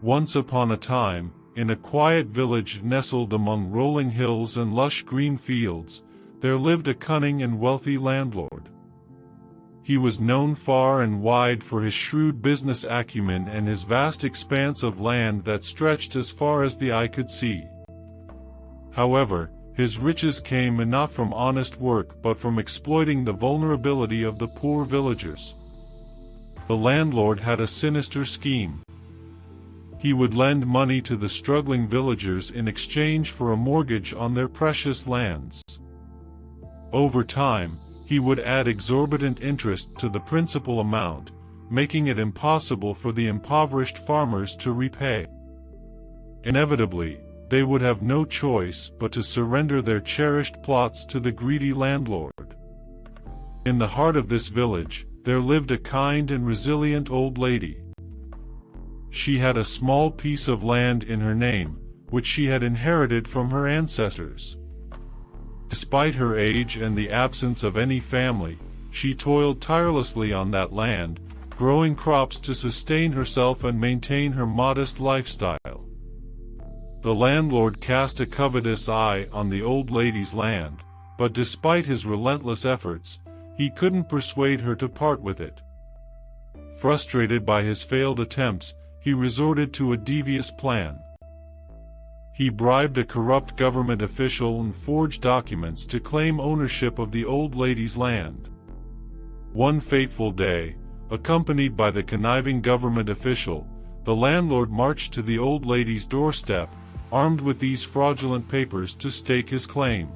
Once upon a time, in a quiet village nestled among rolling hills and lush green fields, there lived a cunning and wealthy landlord. He was known far and wide for his shrewd business acumen and his vast expanse of land that stretched as far as the eye could see. However, his riches came not from honest work but from exploiting the vulnerability of the poor villagers. The landlord had a sinister scheme. He would lend money to the struggling villagers in exchange for a mortgage on their precious lands. Over time, he would add exorbitant interest to the principal amount, making it impossible for the impoverished farmers to repay. Inevitably, they would have no choice but to surrender their cherished plots to the greedy landlord. In the heart of this village, there lived a kind and resilient old lady. She had a small piece of land in her name, which she had inherited from her ancestors. Despite her age and the absence of any family, she toiled tirelessly on that land, growing crops to sustain herself and maintain her modest lifestyle. The landlord cast a covetous eye on the old lady's land, but despite his relentless efforts, he couldn't persuade her to part with it. Frustrated by his failed attempts, he resorted to a devious plan. He bribed a corrupt government official and forged documents to claim ownership of the old lady's land. One fateful day, accompanied by the conniving government official, the landlord marched to the old lady's doorstep, armed with these fraudulent papers to stake his claim.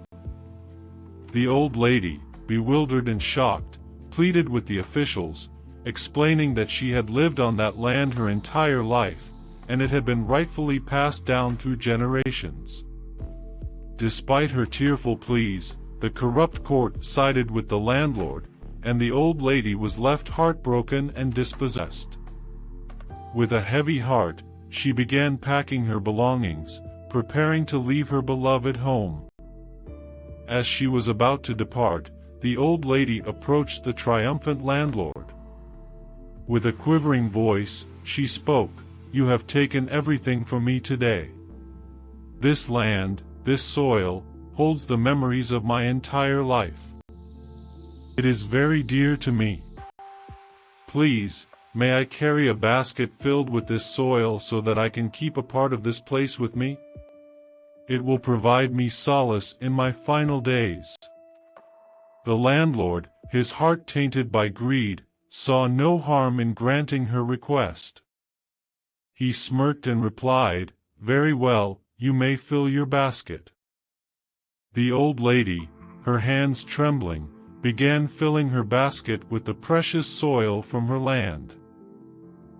The old lady, bewildered and shocked, pleaded with the officials, explaining that she had lived on that land her entire life, and it had been rightfully passed down through generations. Despite her tearful pleas, the corrupt court sided with the landlord, and the old lady was left heartbroken and dispossessed. With a heavy heart, she began packing her belongings, preparing to leave her beloved home. As she was about to depart, the old lady approached the triumphant landlord. With a quivering voice, she spoke, "You have taken everything from me today. This land, this soil, holds the memories of my entire life. It is very dear to me. Please, may I carry a basket filled with this soil so that I can keep a part of this place with me? It will provide me solace in my final days." The landlord, his heart tainted by greed, saw no harm in granting her request. He smirked and replied, "Very well, you may fill your basket." The old lady, her hands trembling, began filling her basket with the precious soil from her land.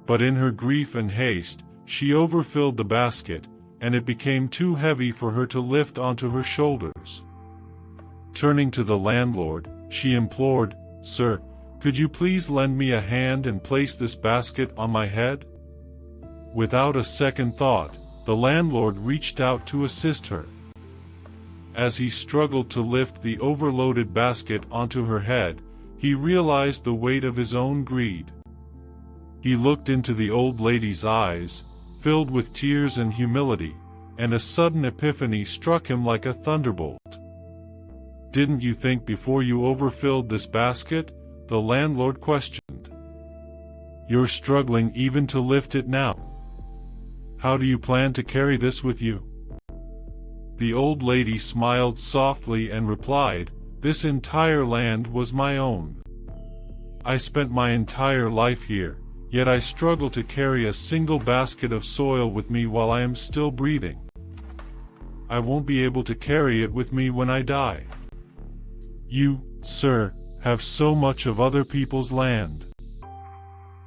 But in her grief and haste, she overfilled the basket, and it became too heavy for her to lift onto her shoulders. Turning to the landlord, she implored, "Sir, could you please lend me a hand and place this basket on my head?" Without a second thought, the landlord reached out to assist her. As he struggled to lift the overloaded basket onto her head, he realized the weight of his own greed. He looked into the old lady's eyes, filled with tears and humility, and a sudden epiphany struck him like a thunderbolt. "Didn't you think before you overfilled this basket?" the landlord questioned. "You're struggling even to lift it now. How do you plan to carry this with you?" The old lady smiled softly and replied, "This entire land was my own. I spent my entire life here, yet I struggle to carry a single basket of soil with me while I am still breathing. I won't be able to carry it with me when I die. You, sir, have so much of other people's land.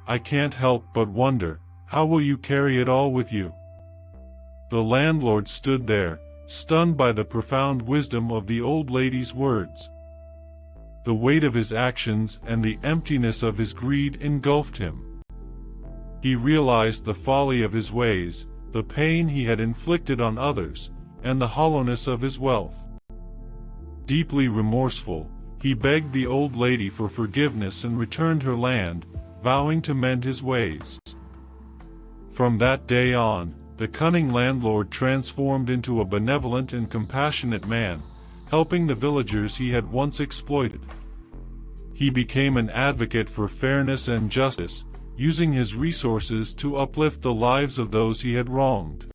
I can't help but wonder, how will you carry it all with you?" The landlord stood there, stunned by the profound wisdom of the old lady's words. The weight of his actions and the emptiness of his greed engulfed him. He realized the folly of his ways, the pain he had inflicted on others, and the hollowness of his wealth. Deeply remorseful, he begged the old lady for forgiveness and returned her land, vowing to mend his ways. From that day on, the cunning landlord transformed into a benevolent and compassionate man, helping the villagers he had once exploited. He became an advocate for fairness and justice, using his resources to uplift the lives of those he had wronged.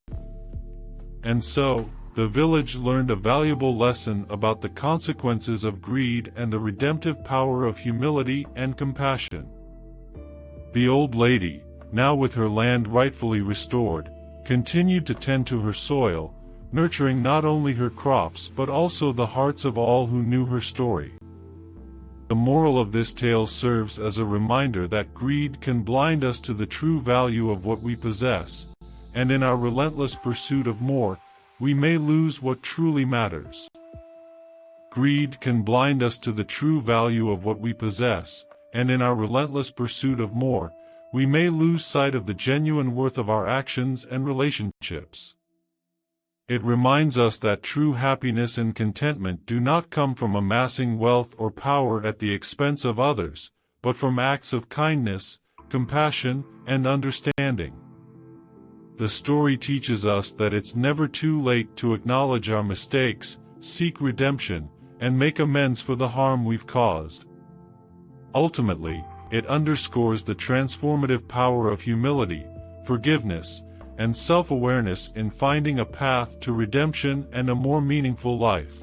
And so, the village learned a valuable lesson about the consequences of greed and the redemptive power of humility and compassion. The old lady, now with her land rightfully restored, continued to tend to her soil, nurturing not only her crops but also the hearts of all who knew her story. The moral of this tale serves as a reminder that greed can blind us to the true value of what we possess, and in our relentless pursuit of more, we may lose what truly matters. Greed can blind us to the true value of what we possess, and in our relentless pursuit of more, we may lose sight of the genuine worth of our actions and relationships. It reminds us that true happiness and contentment do not come from amassing wealth or power at the expense of others, but from acts of kindness, compassion, and understanding. The story teaches us that it's never too late to acknowledge our mistakes, seek redemption, and make amends for the harm we've caused. Ultimately, it underscores the transformative power of humility, forgiveness, and self-awareness in finding a path to redemption and a more meaningful life.